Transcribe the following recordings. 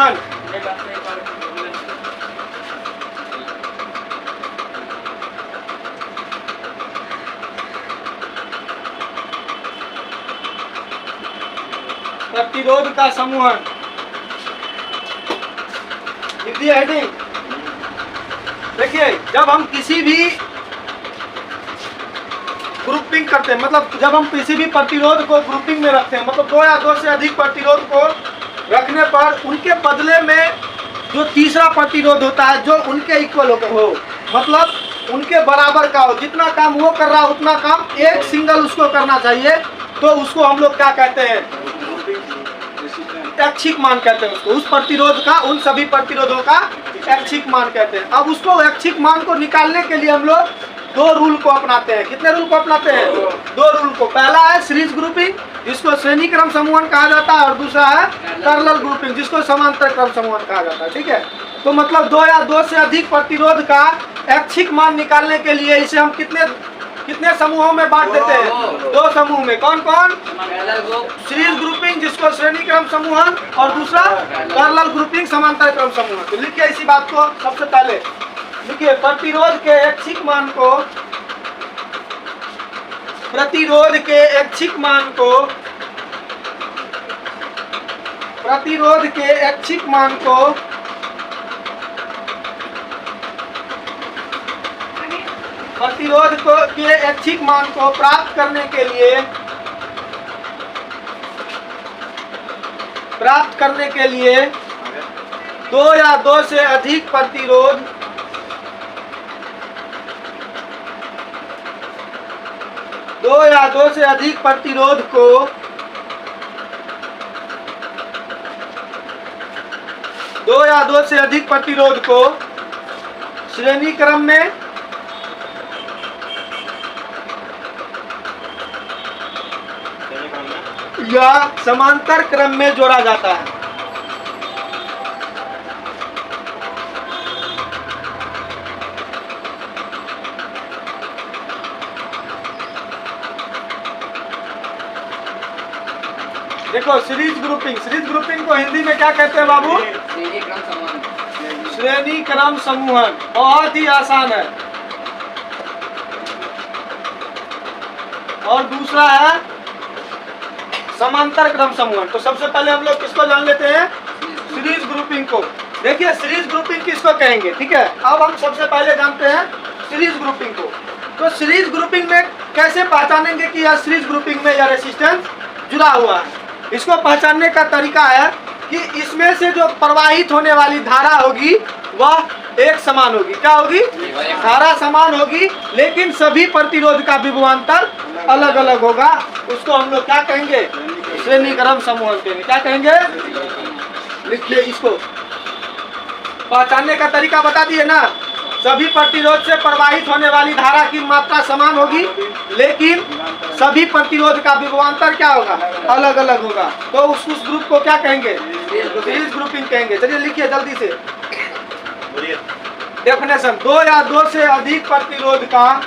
समूहन। प्रतिरोध का समूहन। हेडिंग देखिए, जब हम किसी भी ग्रुपिंग करते हैं, मतलब जब हम किसी भी प्रतिरोध को ग्रुपिंग में रखते हैं, मतलब दो या दो से अधिक प्रतिरोध को रखने पर उनके बदले में जो तीसरा प्रतिरोध होता है जो उनके इक्वल हो, मतलब उनके बराबर का हो, जितना काम वो कर रहा है उतना काम एक सिंगल उसको करना चाहिए, तो उसको हम लोग क्या कहते हैं? ऐच्छिक मान कहते हैं उसको। उस प्रतिरोध का, उन सभी प्रतिरोधों का ऐच्छिक मान कहते हैं। अब उसको ऐच्छिक मान को निकालने के लिए हम लोग दो रूल को अपनाते हैं। कितने रूल को अपनाते हैं? दो रूल को। पहला है सीरीज ग्रुपिंग, जिसको श्रेणी क्रम समूहन कहा जाता है, और दूसरा है पैरेलल ग्रुपिंग, जिसको समांतर क्रम समूहन कहा जाता है। ठीक है, तो मतलब दो या दो से अधिक प्रतिरोध का ऐच्छिक मान निकालने के लिए इसे हम कितने समूहों में बांट देते हैं? दो समूह में। कौन कौन? सीरीज ग्रुपिंग, जिसको श्रेणी क्रम समूहन, और दूसरा पैरेलल ग्रुपिंग, समांतर क्रम समूहन। तो लिखिए इसी बात को। सबसे पहले लिखिए, प्रतिरोध के ऐच्छिक मान को, प्रतिरोध के ऐच्छिक मान को, प्रतिरोध के ऐच्छिक मान को प्रतिरोध के ऐच्छिक मान को प्राप्त करने के लिए दो या दो से अधिक प्रतिरोध को श्रेणी क्रम में या समांतर क्रम में जोड़ा जाता है। देखो, सीरीज ग्रुपिंग को हिंदी में क्या कहते हैं बाबू? श्रेणी क्रम समूहन। बहुत ही आसान है। और दूसरा है समांतर क्रम समूहन। तो सबसे पहले हम लोग किसको जान लेते हैं? सीरीज ग्रुपिंग को। देखिए, सीरीज ग्रुपिंग किसको कहेंगे? ठीक है, अब हम सबसे पहले जानते हैं सीरीज ग्रुपिंग को। तो सीरीज ग्रुपिंग में कैसे पहचानेंगे कि यह सीरीज ग्रुपिंग में यह रेसिस्टेंस जुड़ा हुआ है? इसको पहचानने का तरीका है कि इसमें से जो प्रवाहित होने वाली धारा होगी वह एक समान होगी। क्या होगी? धारा समान होगी, लेकिन सभी प्रतिरोध का विभवांतर अलग अलग होगा। उसको हम लोग क्या कहेंगे? श्रेणी क्रम समूहन कहेंगे। क्या कहेंगे? लिखिए इसको। पहचानने का तरीका बता दिए ना। सभी प्रतिरोध से प्रवाहित होने वाली धारा की मात्रा समान होगी, लेकिन सभी प्रतिरोध का विभवांतर क्या होगा? अलग अलग होगा। तो उस ग्रुप को क्या कहेंगे? सीरीज ग्रुपिंग कहेंगे। चलिए लिखिए जल्दी से डेफिनेशन। दो या दो से अधिक प्रतिरोध का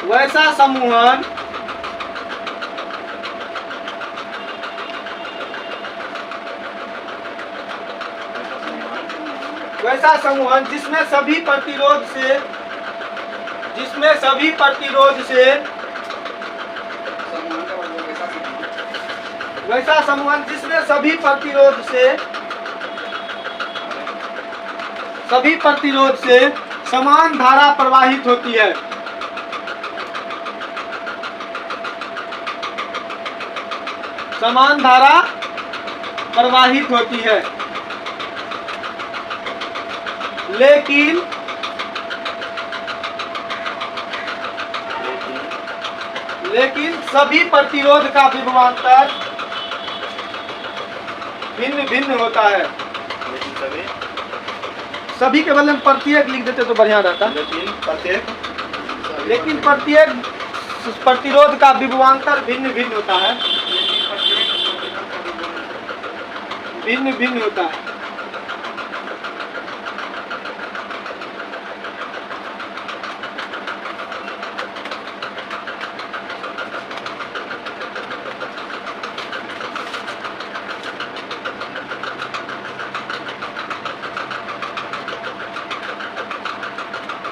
वैसा समूहन जिसमें सभी प्रतिरोध से समान धारा प्रवाहित होती है। समान धारा प्रवाहित होती है, लेकिन सभी प्रतिरोध का विभवांतर भिन्न भिन्न होता है। सभी के बदले में प्रत्येक लिख देते तो बढ़िया रहता। लेकिन प्रत्येक प्रतिरोध का विभवांतर भिन्न भिन्न होता है।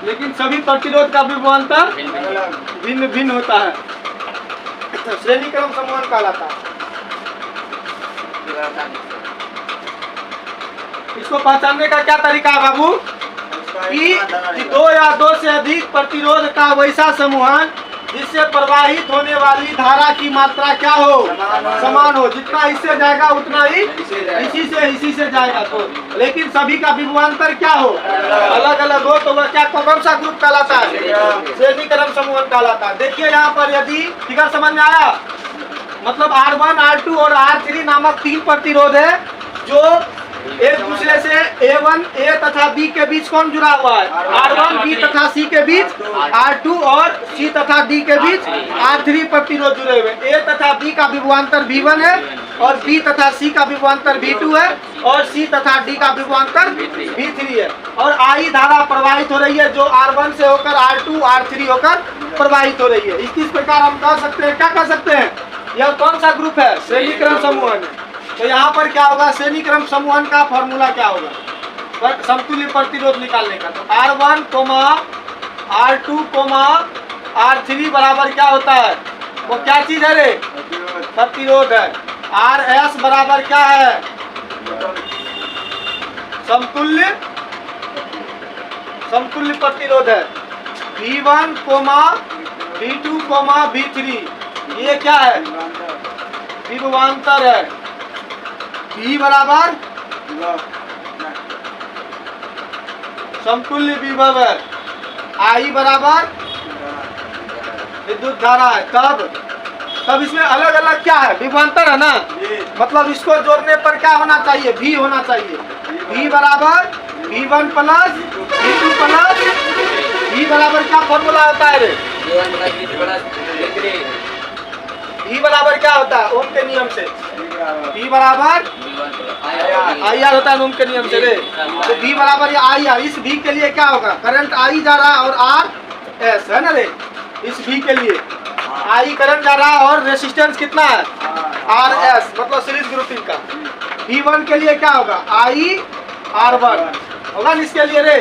लेकिन सभी प्रतिरोध का विभवांतर भिन्न भिन्न होता है। श्रेणी क्रम समूहन कहलाता है। इसको पहचानने का क्या तरीका है बाबू? कि दो या दो से अधिक प्रतिरोध का वैसा समूहन जिससे प्रवाहित होने वाली धारा की मात्रा क्या हो? समान हो। जितना इससे जाएगा उतना ही इसी से जाएगा। तो लेकिन सभी का विभवांतर क्या हो? अलग अलग हो। तो वह क्या कौन सा ग्रुप कहलाता है? श्रेणी क्रम समूहन कहलाता है। देखिए यहाँ पर यदि फिगर समझ में आया, मतलब R1, R2 और R3 नामक 3 प्रतिरोध है जो एक दूसरे से A1, A तथा B के बीच कौन जुड़ा हुआ है? R1, B तथा C के बीच R2 और C तथा D के बीच R3 प्रतिरोध जुड़े हुए। A तथा B का विभवांतर V1 है और B तथा C का विभवांतर V2 है और C तथा D का विभवांतर V3 है। और I धारा प्रवाहित हो रही है जो R1 से होकर R2, R3 होकर प्रवाहित हो रही है। इस प्रकार हम कह सकते हैं, क्या कह सकते हैं? यह कौन सा ग्रुप है? श्रेणी क्रम समूहन है। तो यहाँ पर क्या होगा? श्रेणी क्रम समूहन का फॉर्मूला क्या होगा? समतुल्य प्रतिरोध निकालने का। तो R1, R2, R3 बराबर क्या होता है? वो क्या चीज है रे? प्रतिरोध है। RS बराबर क्या है? समतुल्य प्रतिरोध है। V1, V2, V3 ये क्या है? विभवांतर है। V बराबर समतुल्य विभव है। I बराबर विद्युत धारा है। तब इसमें अलग अलग क्या है? विभवांतर है ना। मतलब इसको जोड़ने पर क्या होना चाहिए? V होना चाहिए। V बराबर V1 plus V2 plus V बराबर क्या फॉर्मूला होता है रे? V बराबर क्या होता है? ओम के नियम से V बराबर IR होता है ओम के नियम से रे। तो V बराबर IR। इस V के लिए क्या होगा? करंट I जा रहा है और RS है ना रे। इस V के लिए I करंट जा रहा है और रेसिस्टेंस कितना है? RS, मतलब सीरीज ग्रुपिंग का। V1 के लिए क्या होगा? I R1 होगा ना इसके लिए रे।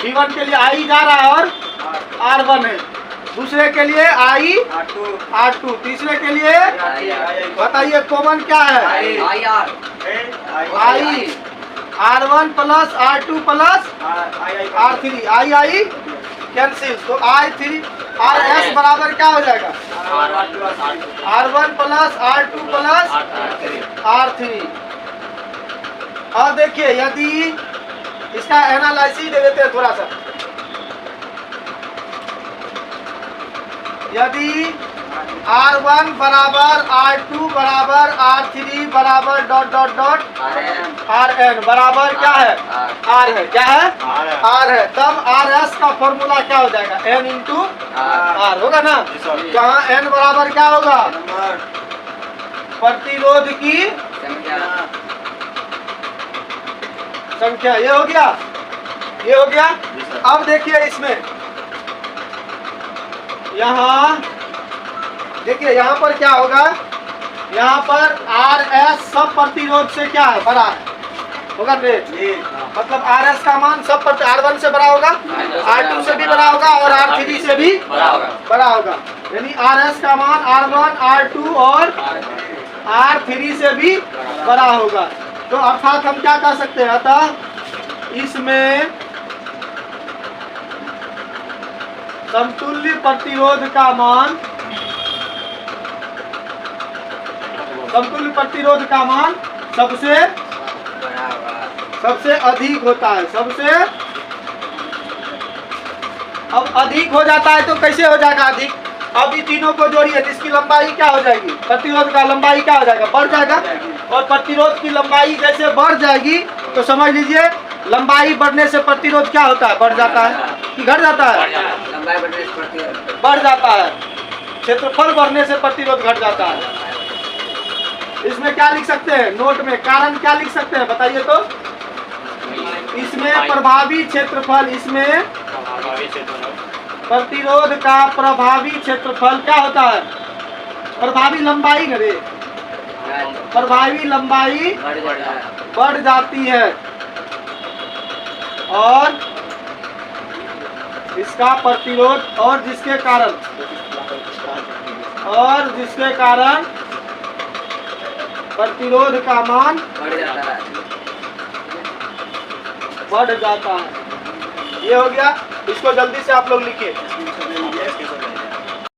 V1 के लिए I जा रहा है और R1 है। दूसरे के लिए I R2, तीसरे के लिए बताइए कॉमन क्या है? I R1 plus R2 plus R3। I cancel. तो RS बराबर क्या हो जाएगा? R1 plus R2 plus R3। और देखिए यदि इसका एनालिसिस दे देते हैं थोड़ा सा। यदि R1 बराबर R2 बराबर R3 बराबर Rn बराबर क्या है? R है। क्या है? R है। तब RS का फॉर्मूला क्या हो जाएगा? N इंटू R होगा ना। जहाँ N बराबर क्या होगा? प्रतिरोध की संख्या। ये हो गया, ये हो गया। अब देखिए इसमें यहाँ देखिए यहाँ पर क्या होगा? यहाँ पर RS सब प्रतिरोध से क्या है? बड़ा है होगा रे। मतलब RS का मान सब R1 से बड़ा होगा, R2 से भी बड़ा होगा और R3 से भी बड़ा होगा। यानी RS का मान R1, R2 और R3 से भी बड़ा होगा। तो अर्थात हम क्या कह सकते हैं? अतः इसमें समतुल्य प्रतिरोध का मान सबसे अधिक होता है। सबसे अब अधिक हो जाता है तो कैसे हो जाएगा अधिक? अब ये तीनों को जोड़िए, इसकी लंबाई क्या हो जाएगी? प्रतिरोध का लंबाई क्या हो जाएगा? बढ़ जाएगा। और प्रतिरोध की लंबाई जैसे बढ़ जाएगी तो समझ लीजिए लंबाई बढ़ने से प्रतिरोध क्या होता है? बढ़ जाता है कि घट जाता है? लंबाई बढ़ने से प्रतिरोध बढ़ जाता है। क्षेत्रफल बढ़ने से प्रतिरोध घट जाता है। इसमें क्या लिख सकते हैं? नोट में कारण क्या लिख सकते हैं बताइए तो? इसमें प्रभावी क्षेत्रफल, इसमें प्रतिरोध का प्रभावी क्षेत्रफल क्या होता है? प्रभावी लंबाई न रे, प्रभावी लंबाई बढ़ जाती है और इसका प्रतिरोध और जिसके कारण प्रतिरोध का मान बढ़ जाता है। ये हो गया, इसको जल्दी से आप लोग लिखिए।